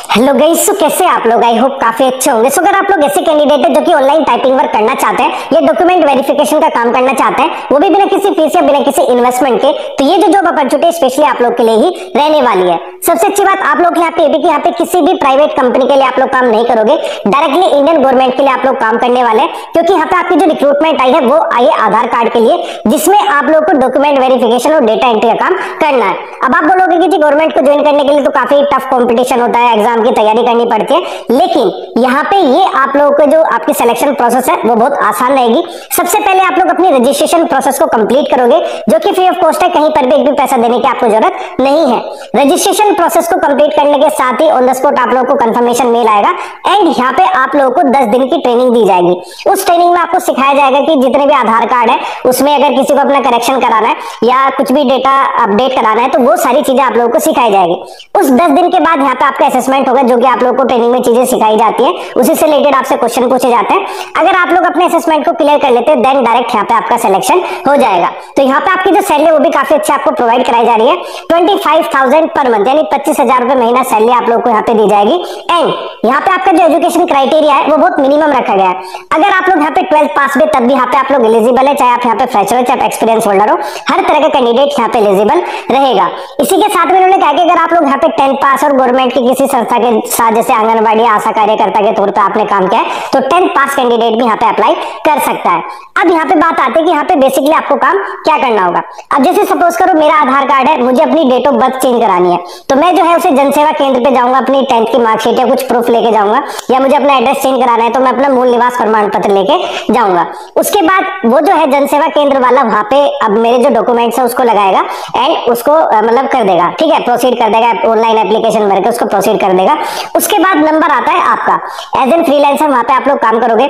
Hello guys, तो कैसे आप लोग? आई होप काफी अच्छे होंगे। सो अगर आप लोग ऐसे कैंडिडेट है जो कि ऑनलाइन टाइपिंग वर्क करना चाहते हैं या डॉक्यूमेंट वेरिफिकेशन का काम करना चाहते हैं, वो भी बिना किसी फीस या बिना किसी इन्वेस्टमेंट के, तो ये जो जॉब अपॉर्चुनिटी स्पेशली आप लोग के लिए ही रहने वाली है। सबसे अच्छी बात आप लोग यहाँ पे ये भी कि यहाँ पे किसी भी प्राइवेट कंपनी के लिए आप लोग काम नहीं करोगे, डायरेक्टली इंडियन गवर्नमेंट के लिए आप लोग काम करने वाले हैं, क्योंकि यहाँ पे आपकी जो रिक्रूटमेंट आई है वो आई है आधार कार्ड के लिए, जिसमें आप लोग को डॉक्यूमेंट वेरिफिकेशन और डेटा एंट्री का काम करना है। अब आप बोलोगे कि जी गवर्नमेंट को ज्वाइन करने के लिए तो काफी टफ कॉम्पिटिशन होता है, एग्जाम की तैयारी करनी पड़ती है, लेकिन यहाँ पे ये आप लोगों को जो आपकी सिलेक्शन प्रोसेस है वो बहुत आसान रहेगी। सबसे पहले आप लोग अपनी रजिस्ट्रेशन प्रोसेस को कंप्लीट करोगे, जो कि फ्री ऑफ कॉस्ट है, कहीं पर भी एक भी पैसा देने की आपको जरूरत नहीं है। रजिस्ट्रेशन प्रोसेस को कंप्लीट करने के साथ ही ऑन द स्पॉट आप लोगों को कंफर्मेशन मेल आएगा एंड यहाँ पे आप लोगों को 10 दिन की ट्रेनिंग दी जाएगी। उस ट्रेनिंग में आपको सिखाया जाएगा कि जितने भी आधार कार्ड है उसमें अगर किसी को अपना करेक्शन कराना है या कुछ भी डेटा अपडेट कराना है तो वो सारी चीजें आप लोगों को सिखाई जाएगी। उस 10 दिन के बाद यहाँ पे आपका असेसमेंट होगा, जो कि आप लोगों को ट्रेनिंग में चीजें सिखाई जाती है, उसी से रिलेटेड आपसे क्वेश्चन पूछे जाते हैं। अगर आप लोग अपने असेसमेंट को क्लियर कर लेते हैं देन डायरेक्ट यहाँ पे आपका सिलेक्शन हो जाएगा। तो यहाँ पे आपकी जो सैलरी वो भी काफी अच्छी आपको प्रोवाइड कराई जा रही है। 25,000 पर मंथ यानी 25,000 रुपए महीना सैलरी आप लोग को यहाँ पे दी जाएगी। एंड यहाँ पे आपका जो एजुकेशन क्राइटेरिया है वो बहुत मिनिमम रखा गया है। अगर आप लोग यहाँ पे 12th पास भी तब भी यहाँ पे आप लोग एलिजिबल है, चाहे आप यहाँ पे फ्रेशर हो चाहे एक्सपीरियंस होल्डर हो, हर तरह का कैंडिडेट यहाँ पे एलिजिबल रहेगा। इसी के साथ में उन्होंने कहा कि अगर आप लोग यहाँ पे 10th पास और गवर्नमेंट की किसी संस्था के साथ जैसे आंगनबाड़ी आशा कार्यकर्ता के तौर पे आपने काम किया है तो 10th पास कैंडिडेट भी यहाँ पे अप्लाई कर सकता है। अब यहाँ पे बात आती है कि यहाँ पे बेसिकली आपको काम क्या करना होगा। अब जैसे सपोज करो मेरा आधार कार्ड है, मुझे अपनी डेट ऑफ बर्थ चेंज करानी है, तो मैं जो है उसे जनसेवा केंद्र पे जाऊंगा, अपनी 10th की मार्कशीट या कुछ प्रूफ लेके जाऊंगा, या मुझे अपना एड्रेस चेंज कराना है तो मैं अपना मूल निवास प्रमाण पत्र लेके जाऊंगा। उसके बाद वो जो है जनसेवा केंद्र वाला वहां पे अब मेरे जो डॉक्यूमेंट्स है उसको लगाएगा एंड उसको मतलब कर देगा, ठीक है, प्रोसीड कर देगा, ऑनलाइन एप्लीकेशन भर के उसको प्रोसीड कर देगा। उसके बाद नंबर आता है आपका, एज एन फ्रीलांसर वहां पे आप लोग काम करोगे,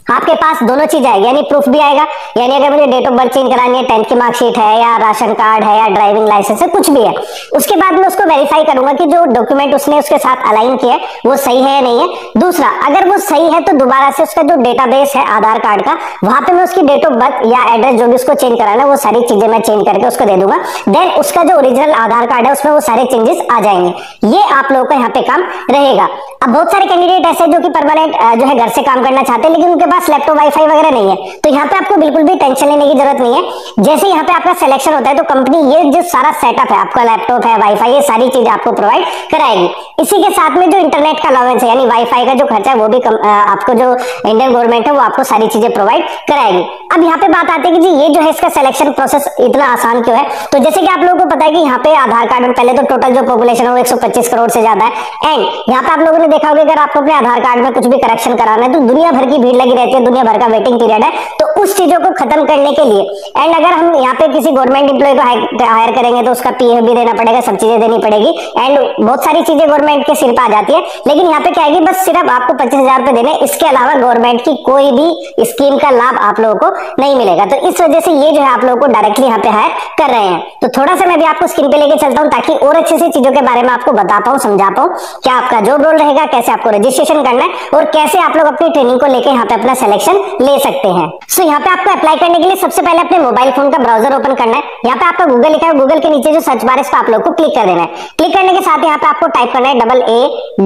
आपके पास दोनों चीज आएगी, यानी प्रूफ भी आएगा, यानी अगर मुझे डेट ऑफ बर्थ चेंज करानी है, 10th की मार्कशीट है या राशन कार्ड है या ड्राइविंग लाइसेंस है, कुछ भी है। उसके बाद मैं उसको वेरीफाई करूंगा कि जो डॉक्यूमेंट उसने उसके साथ अलाइन किया है वो सही है या नहीं है। दूसरा, अगर वो सही है तो दोबारा से उसका जो डेटाबेस है आधार कार्ड का, वहां पे मैं उसकी डेट ऑफ बर्थ या एड्रेस जो भी उसको चेंज कराना है वो सारी चीजें मैं चेंज करके उसको दे दूंगा। देन उसका जो ओरिजिनल आधार कार्ड है उसमें वो सारे चेंजेस आ जाएंगे। ये आप लोगों का यहाँ पे काम रहेगा। अब बहुत सारे कैंडिडेट ऐसे जो कि परमानेंट जो है घर से काम करना चाहते हैं, लेकिन उनके पास लैपटॉप वाईफाई वगैरह नहीं है, तो यहाँ पे आपको बिल्कुल भी टेंशन लेने की जरूरत नहीं है। जैसे यहाँ पे आपका सिलेक्शन होता है तो कंपनी ये जो सारा सेटअप है, आपका लैपटॉप है, वाईफाई, ये सारी चीजें आपको प्रोवाइड कराएगी। इसी के साथ में जो इंटरनेट का अलाउंस है यानी वाईफाई का जो खर्चा है वो भी आपको जो इंडियन गवर्नमेंट है वो आपको सारी चीजें प्रोवाइड कराएगी। अब यहाँ पे बात आती है कि जी ये जो है इसका सिलेक्शन प्रोसेस इतना आसान क्यों है। तो जैसे कि आप लोगों को पता है कि यहाँ पे आधार कार्ड में पहले तो टोटल जो पॉपुलेशन है वो 125 करोड़ से ज्यादा है। एंड यहाँ पे आप लोगों ने देखा होगा अगर आपको अपने आधार कार्ड में कुछ भी करेक्शन कराना है तो दुनिया भर की भीड़ लगी रहती है, दुनिया भर का वेटिंग पीरियड है। तो उस चीजों को खत्म करने के लिए एंड अगर हम यहाँ पे किसी गवर्नमेंट एम्प्लॉय को हायर करेंगे तो उसका पीएफ भी देना पड़ेगा, सब चीजें देनी पड़ेगी एंड बहुत सारी चीजें गवर्नमेंट के सिर पे आ जाती है। लेकिन यहाँ पे क्या है, बस सिर्फ आपको 25,000 रुपए देने, इसके अलावा गवर्नमेंट की कोई भी स्कीम का लाभ आप लोगों को नहीं मिलेगा। तो इस वजह से ये जो है आप लोगों को डायरेक्टली यहाँ पे हायर कर रहे हैं। तो थोड़ा सा मैं भी आपको स्क्रीन पे लेके चलता हूँ ताकि और अच्छे से चीजों के बारे में आपको बता पाऊँ, समझा पाऊँ क्या आपका जॉब रोल रहेगा, कैसे आपको रजिस्ट्रेशन करना है और कैसे आप लोग अपनी ट्रेनिंग को लेकर यहाँ पे अपना सिलेक्शन ले सकते हैं। सो यहाँ पे आपको अप्लाई करने के लिए सबसे पहले अपने मोबाइल फोन का ब्राउजर ओपन करना है। यहाँ पे आपका गूगल लिखा है, गूगल के नीचे जो सर्च बार है इस पे आप लोग को क्लिक कर देना है। क्लिक करने के साथ यहाँ पे आपको टाइप करना है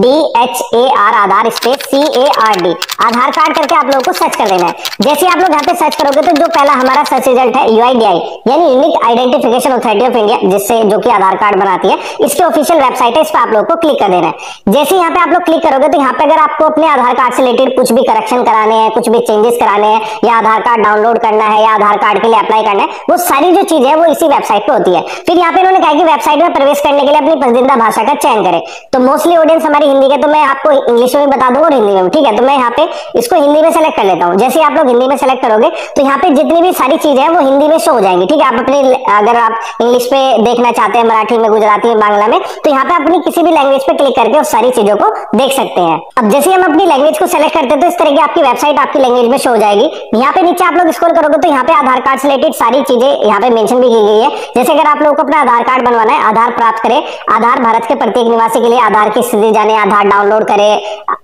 AADHAR आधार स्पेस CARD आधार कार्ड करके आप लोगों को सर्च कर देना है। जैसे आप लोग यहाँ पे सर्च करोगे तो जो पहला हमारा सर्च रिजल्ट है UIDI यानी unique identification authority of India, जिससे जो कि आधार कार्ड बनाती है, इसकी ऑफिशियल वेबसाइट है, इस पे आप लोग को क्लिक कर देना है। जैसे यहाँ पे आप लोग क्लिक करोगे तो यहाँ पे अगर आपको अपने आधार कार्ड से रिलेटेड कुछ भी करेक्शन कराने हैं, कुछ भी चेंजेस कराने हैं या आधार कार्ड डाउनलोड करना है या आधार कार्ड के लिए अप्लाई करना है, वो सारी जो चीजें है वो इसी वेबसाइट पे होती है। फिर यहाँ पे इन्होंने कहा कि वेबसाइट में प्रवेश करने के लिए अपनी पसंदीदा भाषा का चयन करें। तो मोस्टली ऑडियंस हमारी हिंदी के, तो मैं आपको इंग्लिश में बता दूंगा और हिंदी में, ठीक है। तो मैं यहाँ पे इसको हिंदी में सेलेक्ट कर लेता हूँ। जैसे आप लोग हिंदी में सेलेक्ट करोगे तो यहाँ पे जितनी भी सारी चीजें हैं वो हिंदी में शो हो जाएंगी, ठीक है। आप अपनी अगर आप इंग्लिश पे देखना चाहते हैं, मराठी में, गुजराती में, बांग्ला में, तो यहाँ पे अपनी किसी भी लैंग्वेज पे क्लिक करके उस सारी चीजों को देख सकते हैं। अब जैसे हम अपनी लैंग्वेज को सेलेक्ट करते हैं तो इस तरह की आपकी वेबसाइट आपकी लैंग्वेज में शो हो जाएगी। यहाँ पे नीचे आप लोग स्क्रॉल करोगे तो यहाँ पे आधार कार्ड से रिलेटेड सारी चीजें यहाँ पे मेंशन भी की गई है। जैसे अगर आप लोगों को अपना आधार कार्ड बनवाना है, आधार प्राप्त करें, आधार भारत के प्रत्येक निवासी के लिए आधार की स्थिति जाने, आधार डाउनलोड करें,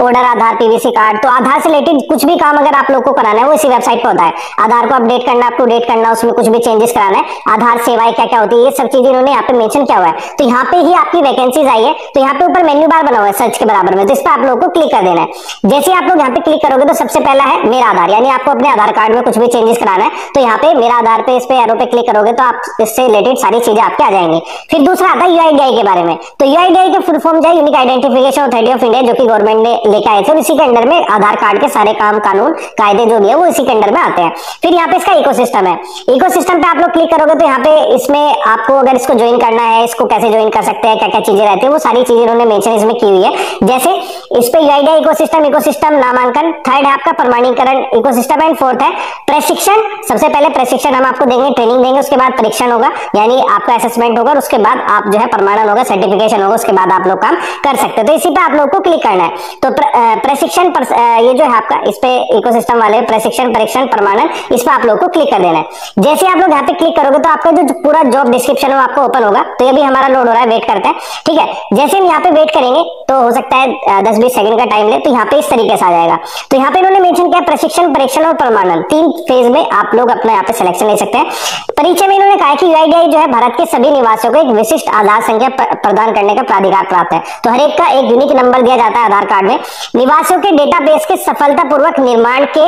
ऑर्डर आधार पीवीसी कार्ड, तो आधार से रिलेटेड कुछ भी काम अगर आप लोग को कराना है वो इसी वेबसाइट पे होता है। आधार को अपडेट करना, अप टू डेट करना, उसमें कुछ भी चेंजेस कराना है, आधार सेवाएं क्या क्या होती है, ये सब चीजें इन्होंने यहाँ पे मेंशन किया हुआ है। तो यहाँ पे ही आपकी वैकेंसीज आई है, तो यहाँ पे ऊपर मेन्यू बार बना हुआ है सर्च के बराबर में, तो इस पर आप लोगों को क्लिक कर देना है। जैसे आप लोग यहाँ पे क्लिक करोगे तो सबसे पहला है मेरा आधार, यानी आपको अपने आधार कार्ड में कुछ भी चेंजेस कराना है, तो यहाँ पे मेरा आधार पे इस पे एरो पे क्लिक करोगे तो आप इससे रिलेटेड सारी चीजें आपके आ जाएंगी। फिर दूसरा आता है यूआईडीआई के बारे में। तो यूआईडीआई के फुल फॉर्म जो है unique identification authority of India, जो कि गवर्नमेंट ने लेके आए थे, और इसी के अंडर में आधार कार्ड के सारे काम कानून कायदे जो भी है वो इसी के अंडर में आते हैं। फिर यहाँ पे इसका इकोसिस्टम है, इकोसिस्टम पे आप लोग क्लिक करोगे तो यहाँ पे इसमें आपको अगर इसको ज्वाइन करना है, इसको कैसे ज्वाइन कर सकते हैं, क्या क्या चीजें रहती है, वो सारी चीजें उन्होंने मेंशन इसमें की हुई है। जैसे इस पे यूआईडीआई इकोसिस्टम नामांकन, थर्ड है आपका प्रमाणीकरण इकोसिस्टम, एंड फोर्थ है प्रशिक्षण। सबसे पहले प्रशिक्षण हम आपको देंगे, ट्रेनिंग देंगे, उसके बाद परीक्षण होगा, यानी आपका असेसमेंट होगा, उसके बाद आप जो है प्रमाणन होगा, सर्टिफिकेशन होगा, उसके बाद आप लोग काम कर सकते हैं। तो इसी पे आप लोग को क्लिक करना है। तो प्रशिक्षण ये जो है आपका इस पे इकोसिस्टम वाले प्रशिक्षण, परीक्षण, प्रमाणन, इस पे आप लोग को क्लिक कर देना है। जैसे आप लोग यहाँ पे क्लिक करोगे तो आपका जो पूरा जॉब डिस्क्रिप्शन है वो आपको ओपन होगा। तो ये भी हमारा लोड हो रहा है, वेट करते हैं, ठीक है। जैसे हम यहाँ पे वेट करेंगे तो हो सकता है 10-20 सेकंड का टाइम ले, तो यहाँ पे इस तरीके से आ जाएगा। तो यहाँ पे इन्होंने मेंशन किया प्रशिक्षण, परीक्षण और प्रमाणन, 3 फेज में आप लोग अपना यहाँ पे सिलेक्शन ले सकते हैं। परिचय में इन्होंने कहा कि यूआईडीआई जो है भारत के सभी निवासियों को एक विशिष्ट आधार संख्या प्रदान करने का प्राधिकार प्राप्त है। तो हर एक का एक यूनिक नंबर दिया जाता है आधार कार्ड में। निवासियों के डेटाबेस के सफलतापूर्वक निर्माण के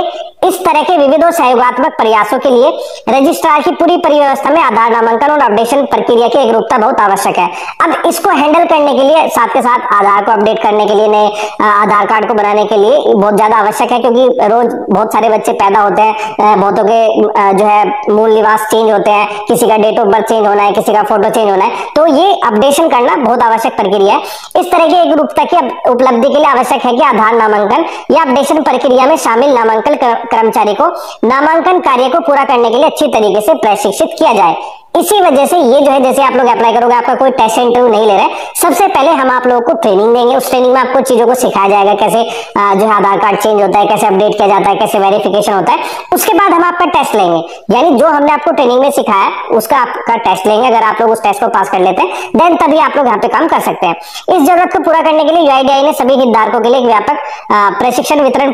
इस तरह के विविध और सहयोगात्मक प्रयासों के लिए रजिस्ट्रार की पूरी परिव्यवस्था में आधार नामांकन और अपडेशन प्रक्रिया की एकरूपता बहुत आवश्यक है। अब इसको हैंडल करने के लिए साथ के साथ आधार को अपडेट करने के लिए, नए आधार कार्ड को बनाने के लिए बहुत ज्यादा आवश्यक है, क्योंकि रोज बहुत सारे बच्चे पैदा होते हैं, बहुतों के जो है मूल निवास चेंज होते हैं, किसी का डेट ऑफ बर्थ चेंज होना है, किसी का फोटो चेंज होना है, तो ये अपडेशन करना बहुत आवश्यक प्रक्रिया है। इस तरह की एकरूपता की उपलब्धि के लिए आवश्यक है कि आधार नामांकन या अपडेशन प्रक्रिया में शामिल नामांकन कर्मचारी को नामांकन कार्य को पूरा करने के लिए अच्छी तरीके से प्रशिक्षित किया जाए। इसी वजह से ये जो है, जैसे आप लोग अप्लाई करोगे, आपका कोई टेस्ट इंटरव्यू नहीं ले रहे, सबसे पहले हम आप लोगों को ट्रेनिंग देंगे। उस ट्रेनिंग में आपको चीजों को सिखाया जाएगा, कैसे जो है आधार कार्ड चेंज होता है, कैसे अपडेट किया जाता है, कैसे वेरिफिकेशन होता है। उसके बाद हम आपका टेस्ट लेंगे, यानी जो हमने आपको ट्रेनिंग में सिखाया उसका आपका टेस्ट लेंगे। अगर आप लोग उस टेस्ट को पास कर लेते हैं देन तभी आप लोग यहाँ पे काम कर सकते हैं। इस जरूरत को पूरा करने के लिए यूआईडीआई ने सभी हितधारकों के लिए एक व्यापक प्रशिक्षण वितरण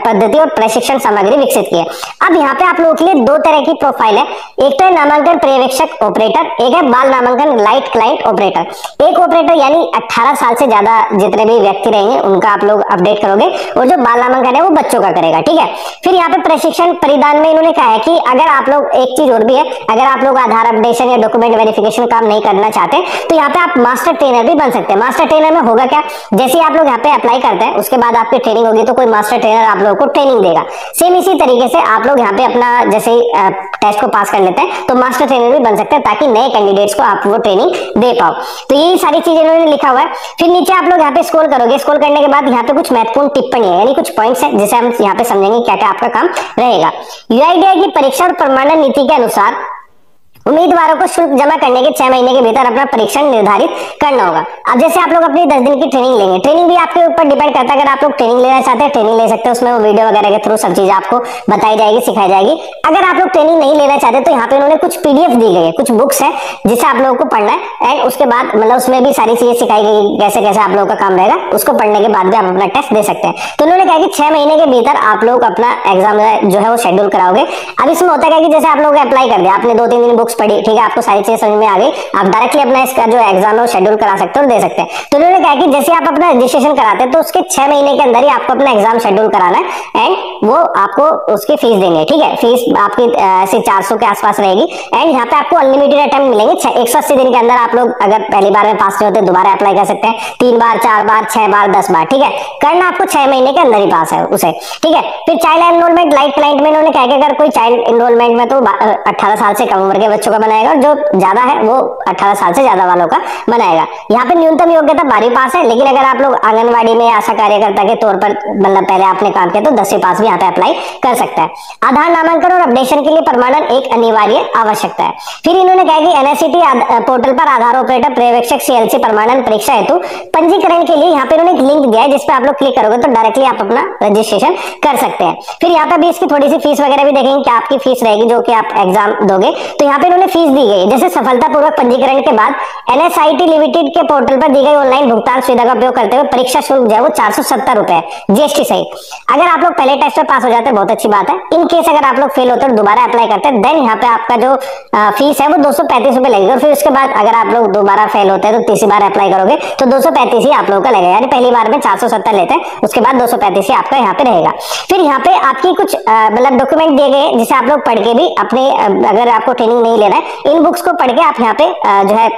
पद्धति और प्रशिक्षण सामग्री विकसित की है। अब यहाँ पे आप लोगों के लिए 2 तरह की प्रोफाइल है, एक तो है नामांकन पर्यवेक्षक ऑपरेटर, एक है बाल नामांकन लाइट क्लाइंट ऑपरेटर। एक ऑपरेटर यानी 18 साल से ज्यादा जितने भी व्यक्ति रहेंगे उनका आप लोग अपडेट करोगे, और जो बाल नामांकन है वो बच्चों का करेगा, ठीक है। फिर यहाँ पे प्रशिक्षण परिधान में इन्होंने कहा है कि अगर आप लोग, एक चीज और भी है, अगर आप लोग आधार अपडेशन या डॉक्यूमेंट वेरिफिकेशन काम नहीं करना चाहते तो यहाँ पे आप मास्टर ट्रेनर भी बन सकते हैं। मास्टर ट्रेनर में होगा क्या, जैसे आप लोग यहाँ पे अप्लाई करते हैं उसके बाद आपकी ट्रेनिंग होगी तो कोई मास्टर ट्रेनर आप लोगों को ट्रेनिंग देगा। सेम इसी तरीके से आप लोग यहाँ पे अपना जैसे टेस्ट को पास कर लेते हैं तो मास्टर ट्रेनर भी बन सकते हैं, ताकि नए कैंडिडेट्स को आप वो ट्रेनिंग दे पाओ। तो यही सारी चीजें इन्होंने लिखा हुआ है। फिर नीचे आप लोग यहाँ पे स्क्रॉल करोगे, स्क्रॉल करने के बाद यहाँ पे कुछ महत्वपूर्ण टिप्पणी है, यानी कुछ पॉइंट्स है जिसे हम यहाँ पे समझेंगे क्या क्या आपका काम रहेगा। यूआईडीआई की परीक्षा और प्रमाणन नीति के अनुसार उम्मीदवारों को शुल्क जमा करने के 6 महीने के भीतर अपना परीक्षण निर्धारित करना होगा। अब जैसे आप लोग अपनी 10 दिन की ट्रेनिंग लेंगे, ट्रेनिंग भी आपके ऊपर डिपेंड करता है। अगर आप लोग ट्रेनिंग लेना चाहते हैं ट्रेनिंग ले सकते हैं, उसमें वो वीडियो वगैरह के थ्रू सब चीजें आपको बताई जाएगी, सिखाई जाएगी। अगर आप लोग ट्रेनिंग नहीं लेना चाहते तो यहाँ पे उन्होंने कुछ पीडीएफ दी गई है, कुछ बुक्स है जिसे आप लोगों को पढ़ना है, एंड उसके बाद मतलब उसमें भी सारी चीजें सिखाई गई, कैसे कैसे आप लोगों का काम रहेगा। उसको पढ़ने के बाद भी आप अपना टेस्ट दे सकते हैं। तो उन्होंने कहा कि 6 महीने के भीतर आप लोग अपना एग्जाम जो है वो शेड्यूल कराओगे। अब इसमें होता है कि जैसे आप लोग अप्लाई कर दिया, आपने 2-3 दिन बुक्स पढ़ी, ठीक है, आपको सारी चीजें समझ में आ गई, आप डायरेक्टली अपना इसका जो एग्जाम है शेड्यूल करा सकते हो और दे सकते हैं। तो उन्होंने कहा कि जैसे आप अपना रजिस्ट्रेशन कराते हैं तो उसके 6 महीने के अंदर ही आपको अपना एग्जाम शेड्यूल कराना है, एंड वो आपको उसकी फीस देनी है, ठीक है। फीस आपकी ऐसे 400 के आसपास रहेगी, एंड यहाँ पे आपको अनलिमिटेड अटेम्प्ट मिलेंगे। 180 दिन के अंदर आप लोग अगर पहली बार में पास नहीं होते दोबारा अप्लाई कर सकते हैं, 3 बार, 4 बार, 6 बार, 10 बार, ठीक है। करना आपको 6 महीने के अंदर ही पास है उसे, ठीक है। फिर चाइल्ड एनरोलमेंट लाइट क्लाइंट में इन्होंने कहा कि अगर कोई चाइल्ड एनरोलमेंट में तो 18 साल से कम उम्र के बच्चों का बनाएगा, और जो ज्यादा है वो 18 साल से ज्यादा वालों का बनाएगा। यहाँ पे न्यूनतम योग्यता 12वीं पास है, लेकिन अगर आप लोग आंगनबाड़ी में आशा कार्यकर्ता के तौर पर मतलब पहले आपने काम किया तो 10वीं पास भी यहाँ पे अप्लाई कर सकता है। आधार नामांकन और अपडेशन के लिए प्रमाणन एक अनिवार्य आवश्यकता है। फिर इन्होंने कहा कि एनआईसीटी पोर्टल पर आधार ऑपरेटर पर्यवेक्षक सीएलसी प्रमाणन परीक्षा हेतु पंजीकरण के लिए यहाँ पे इन्होंने एक लिंक दिया है, जिसपे आप लोग क्लिक करोगे तो डायरेक्टली आप अपना रजिस्ट्रेशन कर सकते हैं। फिर यहाँ पे भी इसकी थोड़ी सी फीस वगैरह भी देखेंगे कि आपकी फीस रहेगी जो कि आप एग्जाम दोगे, तो यहाँ पे इन्होंने फीस दी गई है। जैसे सफलतापूर्वक पंजीकरण के बाद एनएसआईटी लिमिटेड के पोर्टल पर दी गई ऑनलाइन भुगतान सुविधा का उपयोग करते हुए परीक्षा शुल्क जो है वो 470 रुपए जीएसटी सहित। अगर आप लोग पहले टेस्ट में पास हो जाते हैं बहुत अच्छी बात है। इन केस अगर आप लोग फेल होते हैं दोबारा अप्लाई करते हैं, देन यहाँ पे आपका जो फीस है वो 235 रुपए लगेगी, और फिर उसके बाद अगर आप लोग दोबारा फेल होते हैं तो तीसरी बार अप्लाई करोगे तो 235 ही आप लोगों का लगेगा। यानी पहली बार में 470 लेते हैं, उसके बाद 235 ही आपका यहाँ पे रहेगा। फिर यहाँ पे आपकी कुछ मतलब डॉक्यूमेंट दिए गए जिसे आप लोग पढ़ के भी अपने अगर आपको ट्रेनिंग नहीं लेना है, इन बुक्स को पढ़ के आप यहाँ पे जो है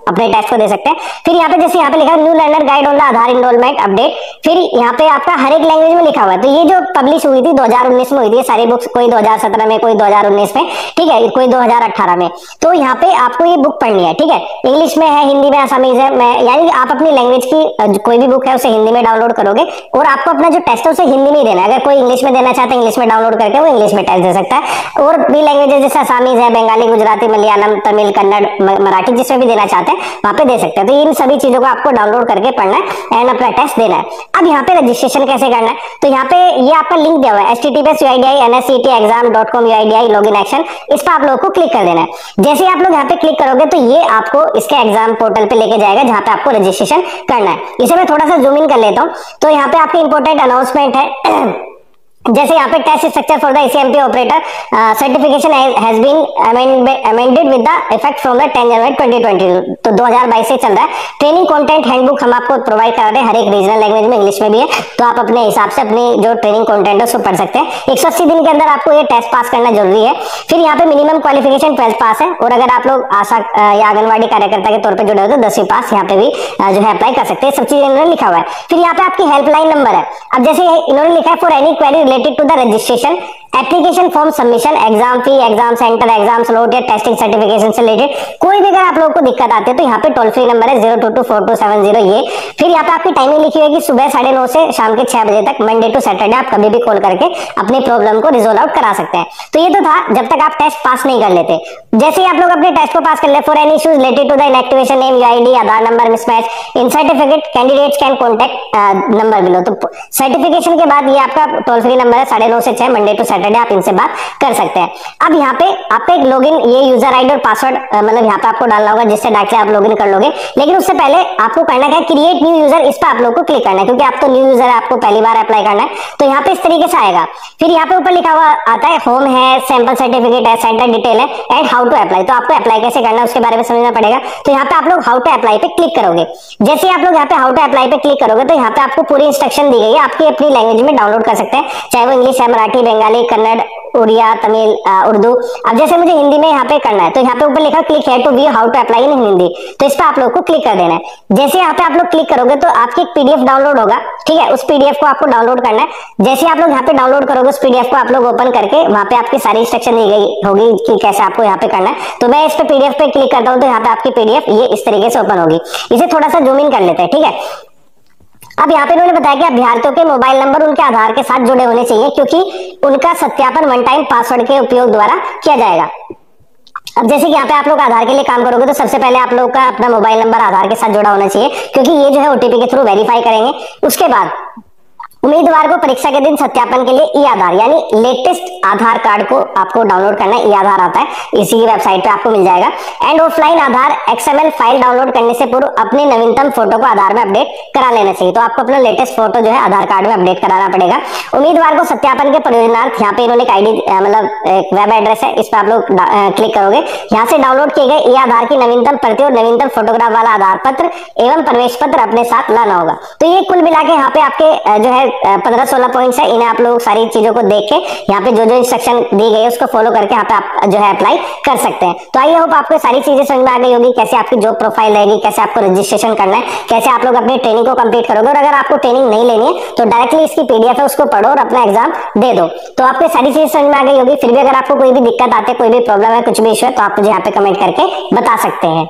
अपने टेस्ट को दे सकते हैं। फिर यहाँ पे जैसे यहाँ पे लिखा है new learner guide on the Aadhaar enrolment update, फिर यहाँ पे आपका हर एक लैंग्वेज में लिखा हुआ है। तो ये जो पब्लिश हुई थी 2019 में हुई थी सारी बुक्स, कोई 2017 में, कोई 2019 में, ठीक है, कोई 2018 में। तो यहाँ पे आपको ये बुक पढ़नी है, ठीक है, इंग्लिश में है, हिंदी में, असमीज है, यानी आप अपनी लैंग्वेज की कोई भी बुक है उसे हिंदी में डाउनलोड करोगे, और आपको अपना जो टेस्ट है उसे हिंदी में ही देना है। अगर कोई इंग्लिश में देना चाहता है इंग्लिश में डाउनलोड करके वो इंग्लिश में टेस्ट दे सकता है, और भी लैंग्वेजेस जैसे असमीज है, बंगाली, गुजराती, मलयालम, तमिल, कन्नड़, मराठी, जिसमें भी देना चाहते हैं वहां पे दे सकते हैं। तो इन सभी चीजों को आपको डाउनलोड करके पढ़ना है एंड अपना टेस्ट देना है। अब यहाँ पे रजिस्ट्रेशन कैसे करना है, तो यहाँ पे ये आपका लिंक दिया हुआ है https://uidi.nsctexam.com UIDI लॉगिन एक्शन, इस पर आप लोगों को क्लिक कर देना है। जैसे आप लोग यहाँ पे क्लिक करोगे तो ये आपको इसके एग्जाम पोर्टल पे लेके जाएगा जहाँ पे आपको रजिस्ट्रेशन करना है। इसे मैं थोड़ा सा जूम इन कर लेता हूँ। तो यहाँ पे आपके इंपॉर्टेंट अनाउंसमेंट है जैसे यहाँ पे test structure for the ACMP operator certification has been amended with the effect from the 10 January 2022, तो 2022 से चल रहा है। ट्रेनिंग कंटेंट हैंडबुक हम आपको प्रोवाइड कर रहे हैं हर एक रीजनल लैंग्वेज में, इंग्लिश में भी है, तो आप अपने हिसाब से अपनी जो ट्रेनिंग कंटेंट है उसको पढ़ सकते हैं। 180 दिन के अंदर आपको ये टेस्ट पास करना जरूरी है। फिर यहाँ पे मिनिमम क्वालिफिकेशन 12th पास है, और अगर आप लोग आशा या आंगनबाड़ी कार्यकर्ता के तौर पर जुड़े हो तो 10वीं पास यहाँ पे भी जो है अप्लाई कर सकते हैं। सब चीजें इन्होंने लिखा हुआ है। फिर यहाँ पे आपकी हेल्पलाइन नंबर है। अब जैसे इन्होंने लिखा है for any query related to the registration, application form submission, exam fee, exam centre, exam slot या टेस्टिंग सर्टिफिकेशन से रिलेटेड कोई भी अगर आप लोगों को दिक्कत आती है तो यहाँ पे टोल फ्री नंबर है 0224270 ये। फिर यहाँ पे आपकी टाइमिंग लिखी हुई है कि सुबह 9:30 से शाम के 6 बजे तक, मंडे टू सैटरडे, आप कभी भी कॉल करके अपनी प्रॉब्लम को रिजोल्व आउट करा सकते हैं। तो ये तो था जब तक आप टेस्ट पास नहीं कर लेते। जैसे ही आप लोग अपने टेस्ट को पास कर ले, for any issues related to the inactivation name, UID, Aadhaar number mismatch in certificate, candidates can contact number below. तो सर्टिफिकेशन के बाद ये आपका टोल फ्री नंबर है 9:30 से 6 मंडे टू सैटरडे, आप इनसे बात कर सकते हैं। अब यहाँ पे आपको एक लॉगिन, ये यूजर आईडी और पासवर्ड मतलब यहाँ पे आपको डालना होगा जिससे डायरेक्टली आप लॉगिन कर लोगे। लेकिन उससे पहले आपको करना क्या है, क्रिएट न्यू यूजर, इस पर आप लोग को क्लिक करना है क्योंकि आप तो न्यू यूजर है, आपको पहली बार अप्लाई करना है। तो यहाँ पे इस तरीके से आएगा। फिर यहाँ पे ऊपर लिखा हुआ आता है होम है, सैंपल सर्टिफिकेट है, सेंटर डिटेल है एंड हाउ टू अप्लाई। तो आपको अप्लाई कैसे करना है उसके बारे में समझना पड़ेगा। तो यहाँ पे आप लोग हाउ टू अप्लाई पे क्लिक करोगे। जैसे आप लोग यहाँ पे हाउ टू अप्लाई पे क्लिक करोगे तो यहाँ पे आपको पूरी इंस्ट्रक्शन दी गई है, आपकी अपनी लैंग्वेज में डाउनलोड कर सकते हैं, चाहे वो इंग्लिश है, मराठी, बंगाली, कन्नड़, उड़िया, तमिल, उर्दू। अब जैसे मुझे हिंदी में यहाँ पे करना है तो यहाँ पे ऊपर लिखा क्लिक है to view how to apply in Hindi, तो इस पे आप लोग को क्लिक कर देना है। जैसे यहाँ पे आप लोग क्लिक करोगे तो आपकी एक पीडीएफ डाउनलोड होगा, ठीक है, उस पीडीएफ को आपको डाउनलोड करना है। जैसे आप लोग यहाँ पे डाउनलोड करोगे उस पीडीएफ को आप लोग ओपन करके वहां पे आपकी सारी इंस्ट्रक्शन दी गई होगी कि कैसे आपको यहाँ पे करना है। तो मैं इस पे पीडीएफ पे क्लिक करता हूँ तो यहाँ पे आपकी पीडीएफ ये इस तरीके से ओपन होगी। इसे थोड़ा सा जूम इन कर लेते हैं, ठीक है। अब यहाँ पे इन्होंने बताया कि अभ्यर्थियों के मोबाइल नंबर उनके आधार के साथ जुड़े होने चाहिए क्योंकि उनका सत्यापन वन टाइम पासवर्ड के उपयोग द्वारा किया जाएगा। अब जैसे कि यहाँ पे आप लोग आधार के लिए काम करोगे तो सबसे पहले आप लोग का अपना मोबाइल नंबर आधार के साथ जुड़ा होना चाहिए क्योंकि ये जो है ओटीपी के थ्रू वेरीफाई करेंगे। उसके बाद उम्मीदवार को परीक्षा के दिन सत्यापन के लिए ई आधार यानी लेटेस्ट आधार कार्ड को आपको डाउनलोड करना है। ई आधार आता है, इसी की वेबसाइट पे आपको मिल जाएगा। And offline Aadhaar XML file download करने से पूर्व अपने नवीनतम फोटो को आधार में अपडेट करा लेना चाहिए। तो आपको अपना लेटेस्ट फोटो जो है आधार कार्ड में अपडेट कराना पड़ेगा। उम्मीदवार को सत्यापन के प्रयोजनार्थ यहाँ पे इन्होंने एक आईडी मतलब एक वेब एड्रेस है, इस पर आप लोग क्लिक करोगे। यहाँ से डाउनलोड किए गए ई आधार की नवीनतम प्रति और नवीनतम फोटोग्राफ वाला आधार पत्र एवं प्रवेश पत्र अपने साथ लाना होगा। तो ये कुल मिला के यहाँ पे आपके जो है 15-16 पॉइंट्स है, इन्हें आप लोग सारी चीजों को देख के यहाँ पे जो जो इंस्ट्रक्शन दी गई है उसको फॉलो करके यहाँ पे आप जो है अप्लाई कर सकते हैं। तो आई होप आपको सारी चीजें समझ में आ गई होगी, कैसे आपकी जॉब प्रोफाइल रहेगी, कैसे आपको रजिस्ट्रेशन करना है, कैसे आप लोग अपनी ट्रेनिंग को कंप्लीट करोगे। और अगर आपको ट्रेनिंग नहीं लेनी है तो डायरेक्टली इसकी पीडीएफ है उसको पढ़ो और अपना एग्जाम दे दो। तो आपको सारी चीजें समझ में आ गई होगी। फिर भी अगर आपको कोई भी दिक्कत आती है, कोई भी प्रॉब्लम है, कुछ भी इशू है, तो आप मुझे यहाँ पे कमेंट करके बता सकते हैं।